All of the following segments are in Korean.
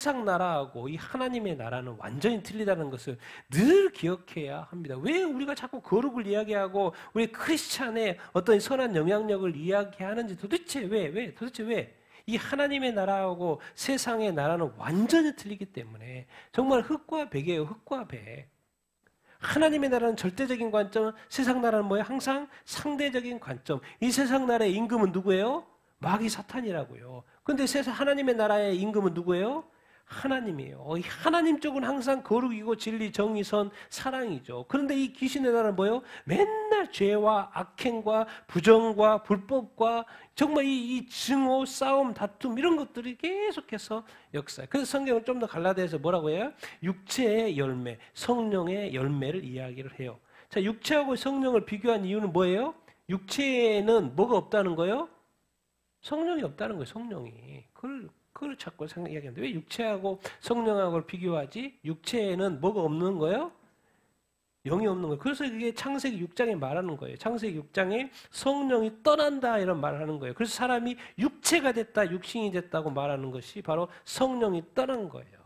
세상 나라하고 이 하나님의 나라는 완전히 틀리다는 것을 늘 기억해야 합니다. 왜 우리가 자꾸 거룩을 이야기하고 우리 크리스찬의 어떤 선한 영향력을 이야기하는지 도대체 왜? 도대체 왜? 이 하나님의 나라하고 세상의 나라는 완전히 틀리기 때문에 정말 흙과 백이에요. 흙과 백. 하나님의 나라는 절대적인 관점, 세상 나라는 뭐예요? 항상 상대적인 관점. 이 세상 나라의 임금은 누구예요? 마귀 사탄이라고요. 그런데 세상 하나님의 나라의 임금은 누구예요? 하나님이에요. 이 하나님 쪽은 항상 거룩이고 진리, 정의, 선, 사랑이죠. 그런데 이 귀신의 나라는 뭐예요? 맨날 죄와 악행과 부정과 불법과 정말 이 증오, 싸움, 다툼 이런 것들이 계속해서 역사해요. 그래서 성경은 좀 더 갈라디아서 뭐라고 해요? 육체의 열매, 성령의 열매를 이야기를 해요. 자, 육체하고 성령을 비교한 이유는 뭐예요? 육체에는 뭐가 없다는 거예요? 성령이 없다는 거예요. 성령이. 그걸 자꾸 이야기하는데 왜 육체하고 성령하고 비교하지? 육체에는 뭐가 없는 거예요? 영이 없는 거예요. 그래서 그게 창세기 6장에 말하는 거예요. 창세기 6장에 성령이 떠난다 이런 말을 하는 거예요. 그래서 사람이 육체가 됐다, 육신이 됐다고 말하는 것이 바로 성령이 떠난 거예요.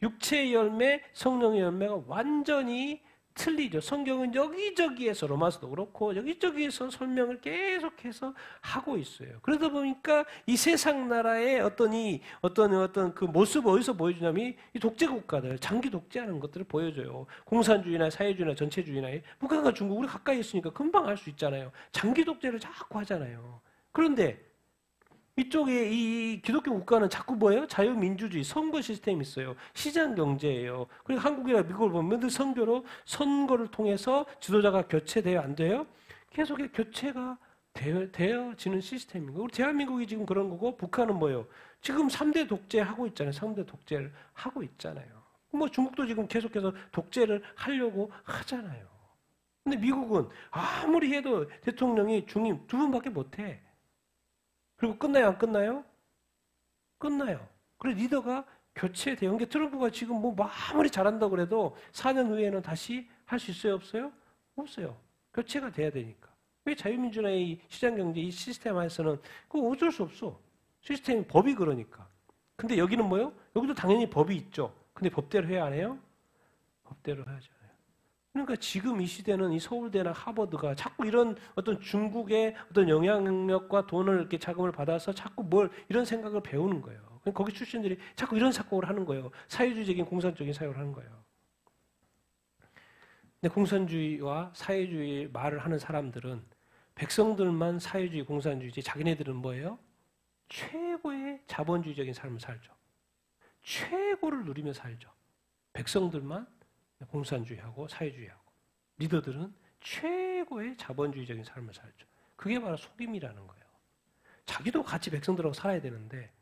육체의 열매, 성령의 열매가 완전히 틀리죠. 성경은 여기저기에서 로마서도 그렇고 여기저기에서 설명을 계속해서 하고 있어요. 그러다 보니까 이 세상 나라의 어떤 그 모습을 어디서 보여주냐면 이 독재 국가들, 장기 독재하는 것들을 보여줘요. 공산주의나 사회주의나 전체주의나 북한과 중국 우리 가까이 있으니까 금방 알 수 있잖아요. 장기 독재를 자꾸 하잖아요. 그런데 이쪽에 이 기독교 국가는 자꾸 뭐예요? 자유민주주의, 선거 시스템이 있어요. 시장 경제예요. 그리고 한국이나 미국을 보면 늘 선거를 통해서 지도자가 교체돼요? 안 돼요? 계속 교체가 되어지는 시스템인 거예요. 우리 대한민국이 지금 그런 거고 북한은 뭐예요? 지금 3대 독재 하고 있잖아요. 3대 독재를 하고 있잖아요. 뭐 중국도 지금 계속해서 독재를 하려고 하잖아요. 근데 미국은 아무리 해도 대통령이 중임 2분밖에 못 해. 그리고 끝나요? 안 끝나요? 끝나요. 그리고 리더가 교체돼요. 그러니까 트럼프가 지금 뭐 아무리 잘한다고 그래도 4년 후에는 다시 할 수 있어요? 없어요? 없어요. 교체가 돼야 되니까. 왜 자유민주주의 시장경제 이 시스템 안에서는 그거 어쩔 수 없어. 시스템 법이 그러니까. 근데 여기는 뭐예요? 여기도 당연히 법이 있죠. 근데 법대로 해야 안 해요? 법대로 해야죠. 그러니까 지금 이 시대는 이 서울대나 하버드가 자꾸 이런 어떤 중국의 어떤 영향력과 돈을 이렇게 자금을 받아서 자꾸 이런 생각을 배우는 거예요. 거기 출신들이 자꾸 이런 사고를 하는 거예요. 사회주의적인 공산적인 사고를 하는 거예요. 근데 공산주의와 사회주의 말을 하는 사람들은 백성들만 사회주의, 공산주의지 자기네들은 뭐예요? 최고의 자본주의적인 삶을 살죠. 최고를 누리며 살죠. 백성들만 공산주의하고 사회주의하고 리더들은 최고의 자본주의적인 삶을 살죠. 그게 바로 속임이라는 거예요. 자기도 같이 백성들하고 살아야 되는데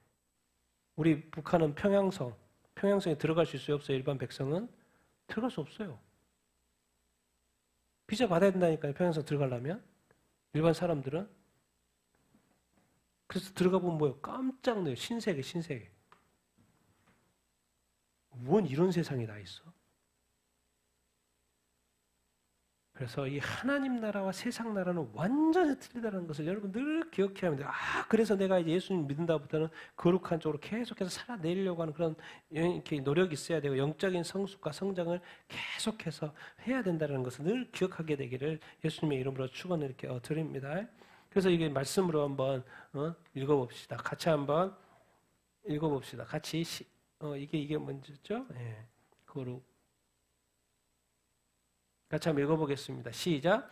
우리 북한은 평양성에 들어갈 수 있어요? 없어요? 일반 백성은 들어갈 수 없어요. 비자 받아야 된다니까요. 평양성 들어가려면 일반 사람들은. 그래서 들어가 보면 뭐예요? 깜짝 놀라요. 신세계. 뭔 이런 세상이 다 있어? 그래서 이 하나님 나라와 세상 나라는 완전히 틀리다는 것을 여러분 늘 기억해야 합니다. 그래서 내가 이제 예수님 믿는다부터는 거룩한 쪽으로 계속해서 살아내려고 하는 그런 이렇게 노력이 있어야 되고 영적인 성숙과 성장을 계속해서 해야 된다는 것을 늘 기억하게 되기를 예수님의 이름으로 축원을 이렇게 드립니다. 그래서 이게 말씀으로 한번 읽어봅시다. 같이 한번 읽어봅시다. 같이 이게 먼저죠? 예, 거룩. 같이 한번 읽어보겠습니다. 시작.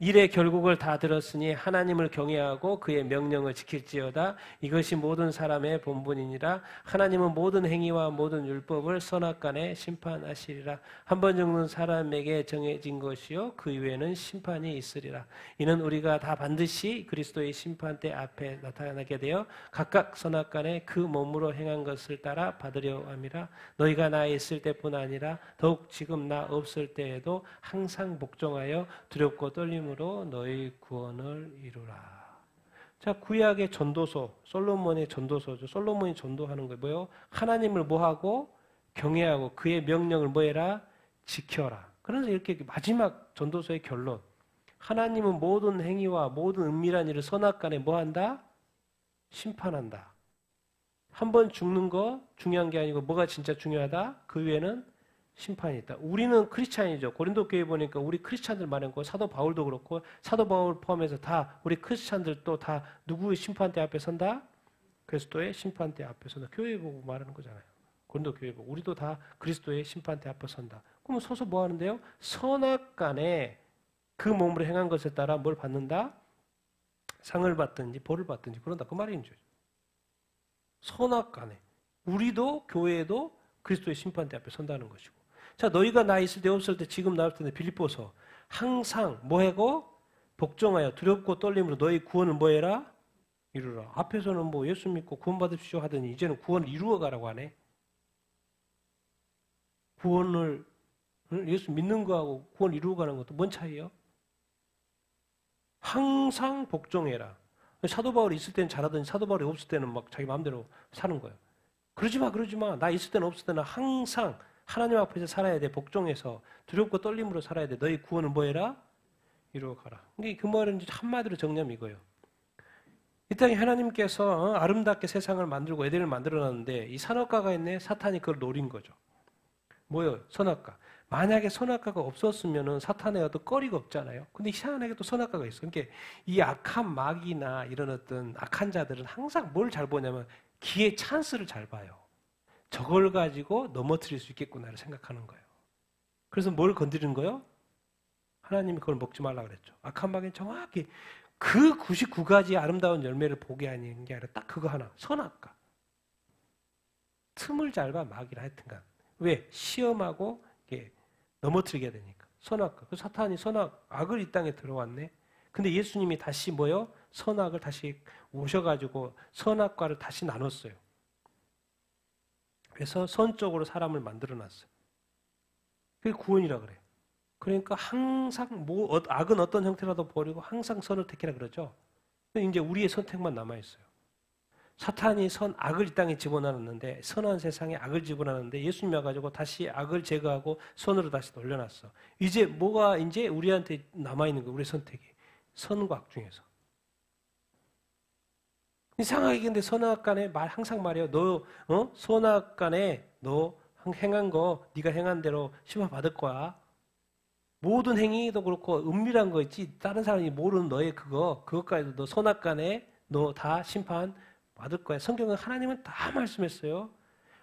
일의 결국을 다 들었으니 하나님을 경외하고 그의 명령을 지킬지어다. 이것이 모든 사람의 본분이니라. 하나님은 모든 행위와 모든 율법을 선악간에 심판하시리라. 한 번 죽는 사람에게 정해진 것이요 그 이후에는 심판이 있으리라. 이는 우리가 다 반드시 그리스도의 심판대 앞에 나타나게 되어 각각 선악간에 그 몸으로 행한 것을 따라 받으려 함이라. 너희가 나 있을 때뿐 아니라 더욱 지금 나 없을 때에도 항상 복종하여 두렵고 떨림으로 너희 구원을 이루라. 자, 구약의 전도서, 솔로몬의 전도서죠. 솔로몬이 전도하는 거예요. 뭐요? 하나님을 뭐하고? 경외하고 그의 명령을 뭐해라? 지켜라. 그래서 이렇게 마지막 전도서의 결론. 하나님은 모든 행위와 모든 은밀한 일을 선악간에 뭐한다? 심판한다. 한 번 죽는 거 중요한 게 아니고 뭐가 진짜 중요하다? 그 위에는 심판이 있다. 우리는 크리스찬이죠. 고린도 교회 보니까 우리 크리스찬들 말했고 사도 바울도 그렇고 사도 바울 포함해서 다 우리 크리스찬들도 다 누구의 심판대 앞에 선다? 그리스도의 심판대 앞에 선다. 교회 보고 말하는 거잖아요. 고린도 교회 보고 우리도 다 그리스도의 심판대 앞에 선다. 그러면 서서 뭐 하는데요? 선악간에 그 몸으로 행한 것에 따라 뭘 받는다? 상을 받든지 벌을 받든지 그런다. 그 말인 거죠. 선악간에 우리도 교회도 그리스도의 심판대 앞에 선다는 것이고. 자, 너희가 나 있을 때 없을 때 지금 나올 텐데 빌립보서 항상 뭐하고 복종하여 두렵고 떨림으로 너희 구원을 뭐해라? 이루라. 앞에서는 뭐 예수 믿고 구원 받으십시오 하더니 이제는 구원을 이루어 가라고 하네. 구원을 예수 믿는 거하고 구원 이루어 가는 것도 뭔 차이예요? 항상 복종해라. 사도 바울이 있을 때는 잘하더니 사도 바울이 없을 때는 막 자기 마음대로 사는 거예요. 그러지 마, 그러지 마. 나 있을 때는 없을 때는 항상 하나님 앞에서 살아야 돼. 복종해서 두렵고 떨림으로 살아야 돼. 너희 구원을 뭐해라? 이루어 가라. 그 말은 한마디로 정리하면 이거예요. 이 땅에 하나님께서 아름답게 세상을 만들고 에덴을 만들어놨는데 이 선악과가 있네. 사탄이 그걸 노린 거죠. 뭐예요? 선악과. 만약에 선악과가 없었으면 사탄의 어떤 거리가 없잖아요. 근데 희한하게 또 선악과가 있어. 그러니까 이 악한 마귀나 이런 어떤 악한 자들은 항상 뭘 잘 보냐면 기회 찬스를 잘 봐요. 저걸 가지고 넘어뜨릴 수 있겠구나를 생각하는 거예요. 그래서 뭘 건드리는 거예요? 하나님이 그걸 먹지 말라고 그랬죠. 악한 마귀는 정확히 그 99가지 아름다운 열매를 보게 하는 게 아니라 딱 그거 하나. 선악과. 틈을 잘 봐 마귀라 하여튼간. 왜? 시험하고 이게 넘어뜨리게 되니까. 선악과. 그 사탄이 악을 이 땅에 들어왔네. 근데 예수님이 다시 뭐요? 선악을 다시 오셔가지고 선악과를 다시 나눴어요. 그래서 선 쪽으로 사람을 만들어놨어요. 그게 구원이라 그래요. 그러니까 항상 악은 어떤 형태라도 버리고 항상 선을 택해라 그러죠. 이제 우리의 선택만 남아있어요. 사탄이 악을 이 땅에 집어넣었는데 선한 세상에 악을 집어넣었는데 예수님이 와가지고 다시 악을 제거하고 선으로 다시 돌려놨어. 이제 뭐가 이제 우리한테 남아있는 거예요. 우리의 선택이. 선과 악 중에서. 이상하게 근데 선악간에 항상 말해요. 너 선악간에 너 행한 거 네가 행한 대로 심판 받을 거야. 모든 행위도 그렇고 은밀한 거 있지. 다른 사람이 모르는 너의 그것까지도 너 선악간에 너 다 심판 받을 거야. 성경은 하나님은 다 말씀했어요.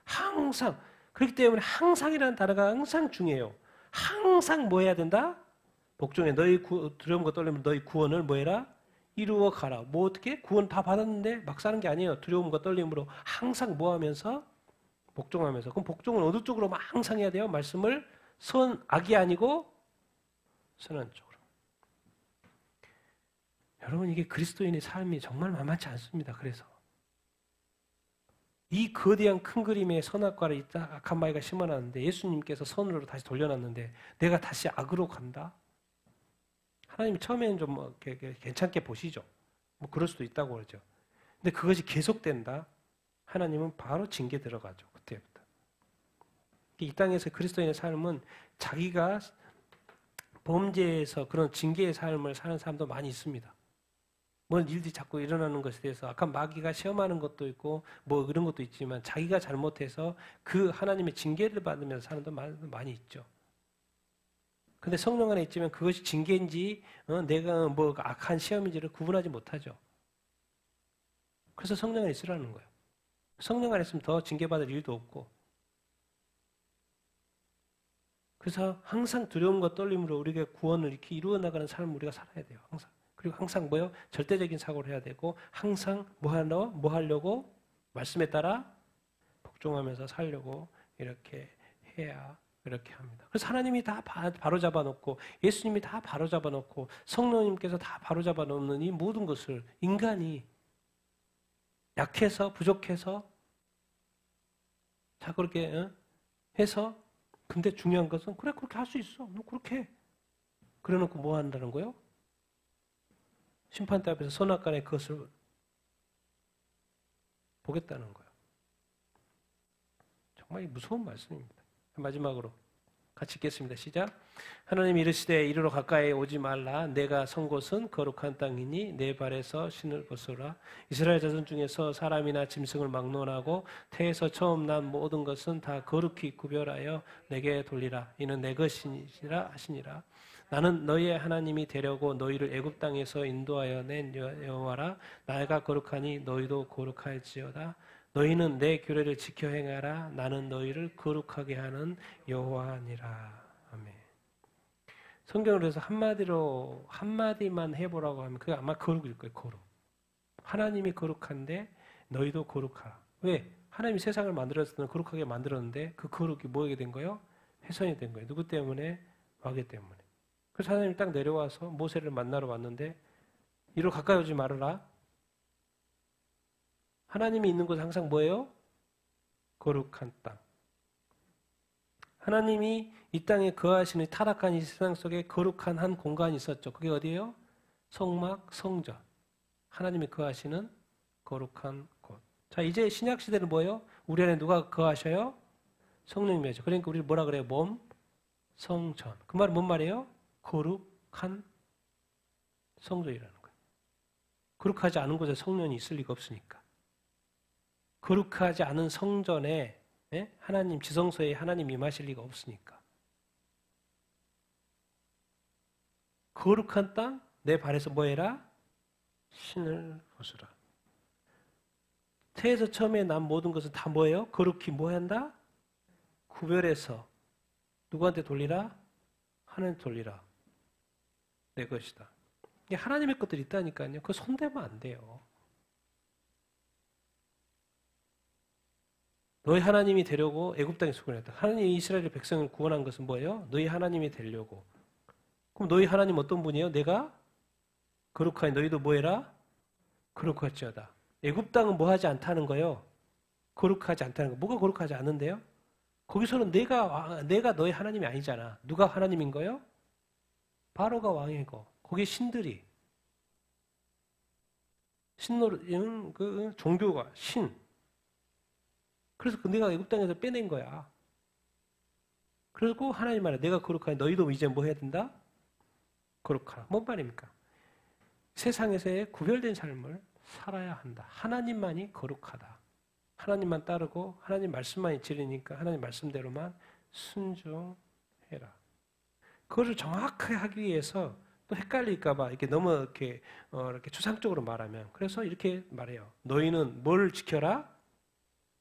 항상. 그렇기 때문에 항상이라는 단어가 항상 중요해요. 항상 뭐 해야 된다? 복종해. 너희 두려움과 떨림으로 너희 구원을 뭐 해라? 이루어 가라. 뭐 어떻게? 구원 다 받았는데 막 사는 게 아니에요. 두려움과 떨림으로 항상 뭐 하면서? 복종하면서. 그럼 복종은 어느 쪽으로 항상 해야 돼요? 말씀을 악이 아니고 선한 쪽으로. 여러분 이게 그리스도인의 삶이 정말 만만치 않습니다. 그래서 이 거대한 큰 그림에 선악과를 있다 악한 마귀가 심어놨는데 예수님께서 선으로 다시 돌려놨는데 내가 다시 악으로 간다? 하나님이 처음에는 좀 뭐 괜찮게 보시죠. 뭐 그럴 수도 있다고 그러죠. 근데 그것이 계속된다? 하나님은 바로 징계 들어가죠. 그때부터. 이 땅에서 그리스도인의 삶은 자기가 범죄에서 그런 징계의 삶을 사는 사람도 많이 있습니다. 뭔 일들이 자꾸 일어나는 것에 대해서 악한 마귀가 시험하는 것도 있고 뭐 그런 것도 있지만 자기가 잘못해서 그 하나님의 징계를 받으면서 사는 사람도 많이 있죠. 근데 성령 안에 있지만 그것이 징계인지 내가 뭐 악한 시험인지를 구분하지 못하죠. 그래서 성령 안에 있으라는 거예요. 성령 안에 있으면 더 징계받을 일도 없고. 그래서 항상 두려움과 떨림으로 우리가 구원을 이렇게 이루어 나가는 삶을 우리가 살아야 돼요. 항상. 그리고 항상 뭐요? 절대적인 사고를 해야 되고 항상 뭐 하려고? 말씀에 따라 복종하면서 살려고 이렇게 해야 이렇게 합니다. 그래서 하나님이 다 바로잡아 놓고 예수님이 다 바로잡아 놓고 성령님께서 다 바로잡아 놓는 이 모든 것을 인간이 약해서 부족해서 자 그렇게 해서 근데 중요한 것은 그래 그렇게 할 수 있어. 너 그렇게 해. 그래 놓고 뭐 한다는 거예요? 심판대 앞에서 선악간에 그것을 보겠다는 거예요. 정말 무서운 말씀입니다. 마지막으로 같이 읽겠습니다. 시작. 하나님이 이르시되 이리로 가까이 오지 말라. 내가 선 곳은 거룩한 땅이니 내 발에서 신을 벗어라. 이스라엘 자손 중에서 사람이나 짐승을 막론하고 태에서 처음 난 모든 것은 다 거룩히 구별하여 내게 돌리라. 이는 내 것이니라 하시니라. 나는 너희의 하나님이 되려고 너희를 애굽 땅에서 인도하여 낸 여호와라. 나가 거룩하니 너희도 거룩할지어다. 너희는 내 규례를 지켜 행하라. 나는 너희를 거룩하게 하는 여호와니라. 아멘. 성경을 해서 한마디만 해보라고 하면 그게 아마 거룩일 거예요. 거룩. 하나님이 거룩한데 너희도 거룩하라. 왜? 하나님이 세상을 만들었을 때는 거룩하게 만들었는데 그 거룩이 뭐게 된 거예요? 훼손이 된 거예요. 누구 때문에? 마귀 때문에. 그래서 하나님이 딱 내려와서 모세를 만나러 왔는데 이리로 가까이 오지 말아라. 하나님이 있는 곳은 항상 뭐예요? 거룩한 땅. 하나님이 이 땅에 거하시는 타락한 이 세상 속에 거룩한 한 공간이 있었죠. 그게 어디예요? 성막, 성전. 하나님이 거하시는 거룩한 곳. 자, 이제 신약 시대는 뭐예요? 우리 안에 누가 거하셔요? 성령님이죠. 그러니까 우리 뭐라 그래요? 몸, 성전. 그 말은 뭔 말이에요? 거룩한 성전이라는 거예요. 거룩하지 않은 곳에 성령이 있을 리가 없으니까. 거룩하지 않은 성전에 하나님 지성소에 하나님 임하실 리가 없으니까. 거룩한 땅 내 발에서 뭐 해라? 신을 벗으라. 태에서 처음에 난 모든 것은 다 뭐예요? 거룩히 뭐 한다? 구별해서 누구한테 돌리라? 하나님 돌리라. 내 것이다. 이게 하나님의 것들이 있다니까요. 그거 손대면 안 돼요. 너희 하나님이 되려고 애굽 땅에 수고했다. 하나님이 이스라엘 백성을 구원한 것은 뭐예요? 너희 하나님이 되려고. 그럼 너희 하나님 어떤 분이에요? 내가 거룩하니 너희도 뭐 해라? 거룩할지어다. 애굽 땅은 뭐 하지 않다는 거예요? 거룩하지 않다는 거. 뭐가 거룩하지 않은데요? 거기서는 내가 너희 하나님이 아니잖아. 누가 하나님인 거예요? 바로가 왕이고 거기 신들이 그 종교가 신. 그래서 내가 애굽 땅에서 빼낸 거야. 그리고 하나님 말에 내가 거룩하니 너희도 이제 뭐 해야 된다? 거룩하라. 뭔 말입니까? 세상에서의 구별된 삶을 살아야 한다. 하나님만이 거룩하다. 하나님만 따르고 하나님 말씀만이 진리니까 하나님 말씀대로만 순종해라. 그것을 정확하게 하기 위해서 또 헷갈릴까봐 이렇게 너무 이렇게 추상적으로 말하면 그래서 이렇게 말해요. 너희는 뭘 지켜라?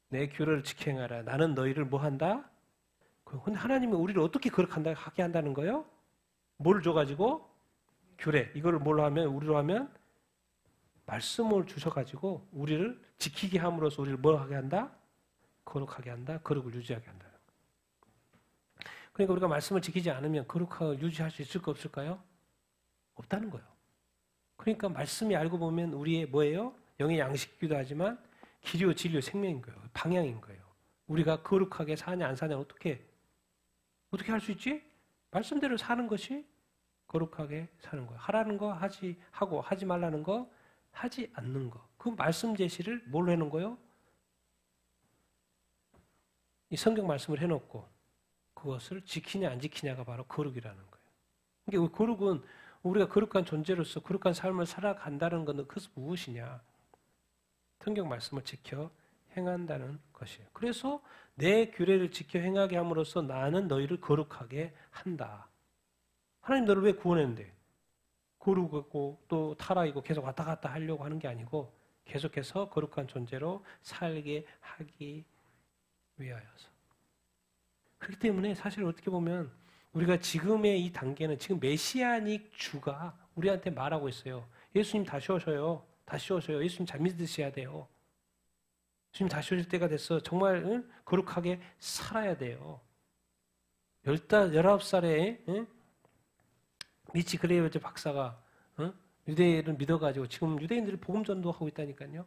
내 규례를 지켜 행하라. 나는 너희를 뭐 한다? 근데 하나님은 우리를 어떻게 하게 한다는 거예요? 뭘 줘가지고? 규례. 이걸 뭘로 하면? 우리로 하면? 말씀을 주셔가지고 우리를 지키게 함으로써 우리를 뭐 하게 한다? 거룩하게 한다. 거룩을 유지하게 한다. 그러니까 우리가 말씀을 지키지 않으면 거룩하게 유지할 수 있을까 없을까요? 없다는 거예요. 그러니까 말씀이 알고 보면 우리의 뭐예요? 영의 양식이기도 하지만 길이요 진리요 생명인 거예요. 방향인 거예요. 우리가 거룩하게 사냐 안 사냐 어떻게 할 수 있지? 말씀대로 사는 것이 거룩하게 사는 거예요. 하라는 거 하고 하지 말라는 거 하지 않는 거. 그 말씀 제시를 뭘로 해놓은 거예요? 이 성경 말씀을 해놓고 그것을 지키냐 안 지키냐가 바로 거룩이라는 거예요. 그러니까 거룩은 우리가 거룩한 존재로서 거룩한 삶을 살아간다는 것은 그것은 무엇이냐? 성경 말씀을 지켜 행한다는 것이에요. 그래서 내 규례를 지켜 행하게 함으로써 나는 너희를 거룩하게 한다. 하나님 너를 왜 구원했는데? 거룩하고 또 타락이고 계속 왔다 갔다 하려고 하는 게 아니고 계속해서 거룩한 존재로 살게 하기 위하여서. 그렇기 때문에 사실 어떻게 보면 우리가 지금의 이 단계는 지금 메시아닉 주가 우리한테 말하고 있어요. 예수님 다시 오셔요. 다시 오셔요. 예수님 잘 믿으셔야 돼요. 예수님 다시 오실 때가 됐어. 정말 거룩하게 살아야 돼요. 19살에 미치 그레이버즈 박사가 유대인을 믿어가지고 지금 유대인들이 복음 전도하고 있다니까요.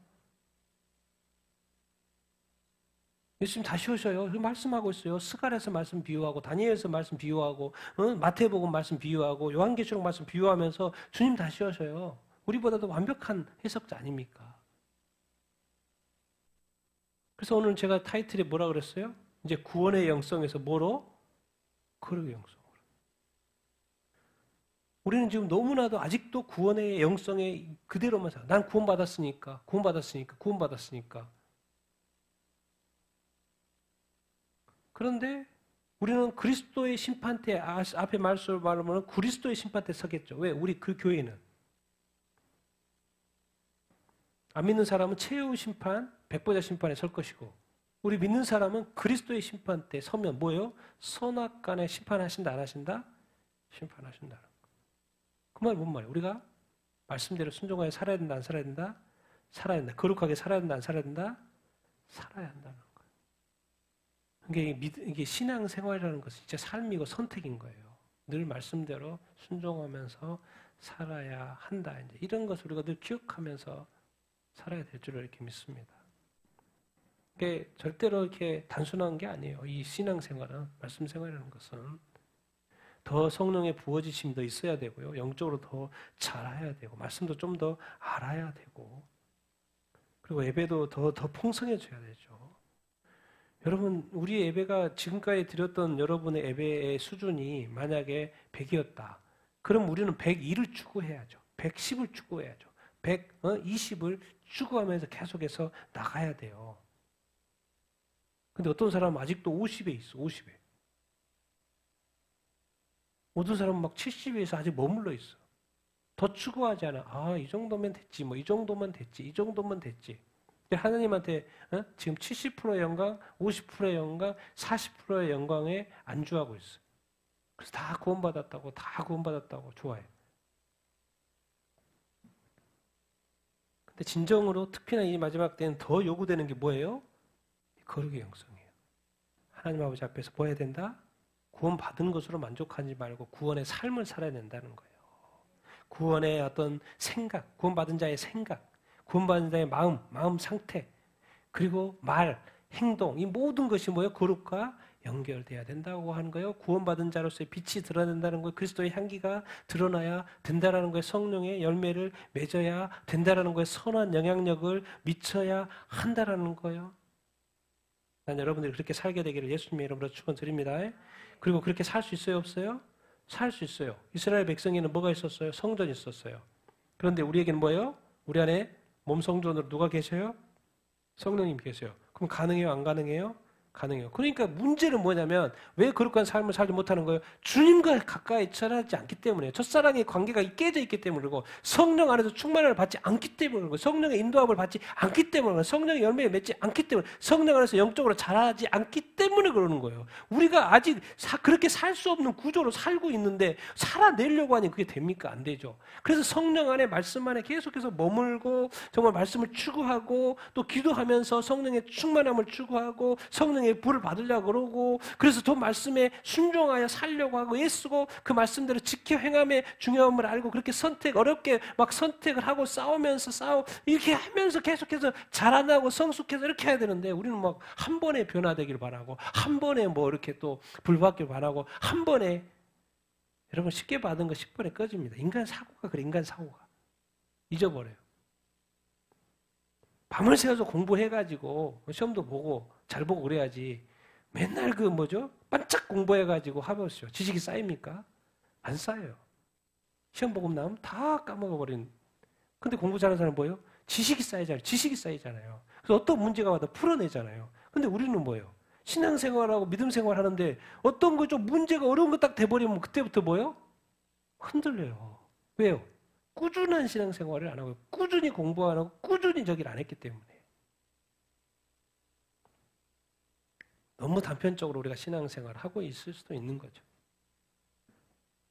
예수님 다시 오셔요. 말씀하고 있어요. 스가랴서 말씀 비유하고 다니엘서 말씀 비유하고 마태복음 말씀 비유하고 요한계시록 말씀 비유하면서 주님 다시 오셔요. 우리보다도 완벽한 해석자 아닙니까? 그래서 오늘 제가 타이틀에 뭐라 그랬어요? 이제 구원의 영성에서 뭐로? 거룩의 영성으로. 우리는 지금 너무나도 아직도 구원의 영성에 그대로만 살아. 난 구원받았으니까. 그런데 우리는 그리스도의 심판대, 앞에 말씀을 말하면 그리스도의 심판대 서겠죠. 왜? 우리 그 교회는. 안 믿는 사람은 최후 심판, 백보자 심판에 설 것이고, 우리 믿는 사람은 그리스도의 심판대 서면 뭐예요? 선악간에 심판하신다, 안 하신다? 심판하신다. 그 말이 뭔 말이에요? 우리가 말씀대로 순종하여 살아야 된다, 안 살아야 된다? 살아야 된다. 거룩하게 살아야 된다, 안 살아야 된다? 살아야 한다는 거예요. 이게 신앙생활이라는 것은 진짜 삶이고 선택인 거예요. 늘 말씀대로 순종하면서 살아야 한다. 이제 이런 것을 우리가 늘 기억하면서 살아야 될 줄 이렇게 믿습니다. 이게 절대로 이렇게 단순한 게 아니에요. 이 신앙생활은, 말씀생활이라는 것은 더 성령의 부어지심이 더 있어야 되고요. 영적으로 더 잘해야 되고, 말씀도 좀 더 알아야 되고, 그리고 예배도 더 풍성해져야 되죠. 여러분, 우리 예배가 지금까지 드렸던 여러분의 예배의 수준이 만약에 100이었다. 그럼 우리는 102를 추구해야죠. 110을 추구해야죠. 120을 추구하면서 계속해서 나가야 돼요. 근데 어떤 사람은 아직도 50에 있어, 50에. 어떤 사람은 막 70에서 아직 머물러 있어. 더 추구하지 않아. 아, 이 정도면 됐지, 이 정도면 됐지. 하나님한테 지금 70%의 영광, 50%의 영광, 40%의 영광에 안주하고 있어. 그래서 다 구원받았다고 좋아해. 근데 진정으로 특히나 이 마지막 때는 더 요구되는 게 뭐예요? 거룩의 영성이에요. 하나님 아버지 앞에서 뭐 해야 된다? 구원받은 것으로 만족하지 말고 구원의 삶을 살아야 된다는 거예요. 구원의 어떤 생각, 구원받은 자의 생각, 구원받은 자의 마음 상태, 그리고 말, 행동, 이 모든 것이 뭐예요? 거룩과 연결돼야 된다고 하는 거예요. 구원받은 자로서의 빛이 드러난다는 거예요. 그리스도의 향기가 드러나야 된다는 거예요. 성령의 열매를 맺어야 된다는 거예요. 선한 영향력을 미쳐야 한다는 거예요. 난 여러분들이 그렇게 살게 되기를 예수님의 이름으로 축원드립니다. 그리고 그렇게 살 수 있어요, 없어요? 살 수 있어요. 이스라엘 백성에는 뭐가 있었어요? 성전이 있었어요. 그런데 우리에게는 뭐예요? 우리 안에 몸 성전으로 누가 계셔요? 성령님 계세요. 그럼 가능해요, 안 가능해요? 가능해요. 그러니까 문제는 뭐냐면 왜 거룩한 삶을 살지 못하는 거예요? 주님과 가까이 처하지 않기 때문에, 첫사랑의 관계가 깨져 있기 때문이고, 성령 안에서 충만함을 받지 않기 때문이고, 성령의 인도함을 받지 않기 때문이고, 성령의 열매를 맺지 않기 때문에, 성령 안에서 영적으로 자라지 않기 때문에 그러는 거예요. 우리가 아직 그렇게 살 수 없는 구조로 살고 있는데 살아내려고 하니 그게 됩니까? 안 되죠. 그래서 성령 안에, 말씀 안에 계속해서 머물고 정말 말씀을 추구하고 또 기도하면서 성령의 충만함을 추구하고 성령의 불을 받으려고 그러고, 그래서 더 말씀에 순종하여 살려고 하고 애쓰고 그 말씀대로 지켜 행함의 중요함을 알고 그렇게 어렵게 막 선택을 하고 싸우면서 이렇게 하면서 계속해서 자라나고 성숙해서 이렇게 해야 되는데, 우리는 막 한 번에 변화되길 바라고, 한 번에 뭐 이렇게 또 불받길 바라고, 한 번에, 여러분 쉽게 받은 거 10번에 꺼집니다. 인간 사고가 그래. 인간 사고가 잊어버려요. 밤을 새워서 공부해가지고 시험도 보고 잘 보고 그래야지, 맨날 반짝 공부해가지고 하면서 지식이 쌓입니까? 안 쌓여요. 시험 보고 나면 다 까먹어버린. 근데 공부 잘하는 사람은 뭐예요? 지식이 쌓이잖아요. 그래서 어떤 문제가 와도 풀어내잖아요. 근데 우리는 뭐예요? 신앙생활하고 믿음생활 하는데 어떤 거 좀 문제가 어려운 거 딱 돼버리면 그때부터 뭐예요? 흔들려요. 왜요? 꾸준한 신앙생활을 안 하고, 꾸준히 공부 안 하고, 꾸준히 저기를 안 했기 때문에. 너무 단편적으로 우리가 신앙생활을 하고 있을 수도 있는 거죠.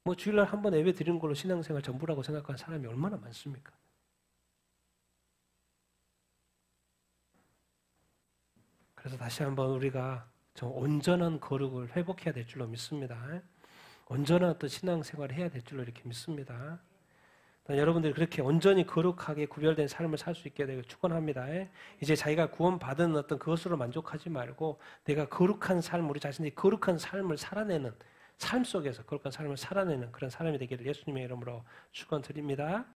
뭐 주일날 한 번 예배 드리는 걸로 신앙생활 전부라고 생각하는 사람이 얼마나 많습니까? 그래서 다시 한번 우리가 좀 온전한 거룩을 회복해야 될 줄로 믿습니다. 온전한 어떤 신앙생활을 해야 될 줄로 이렇게 믿습니다. 여러분들이 그렇게 온전히 거룩하게 구별된 삶을 살 수 있게 되길 축원합니다. 이제 자기가 구원받은 어떤 그것으로 만족하지 말고 내가 거룩한 삶, 우리 자신이 거룩한 삶을 살아내는, 삶 속에서 거룩한 삶을 살아내는 그런 사람이 되기를 예수님의 이름으로 축원드립니다.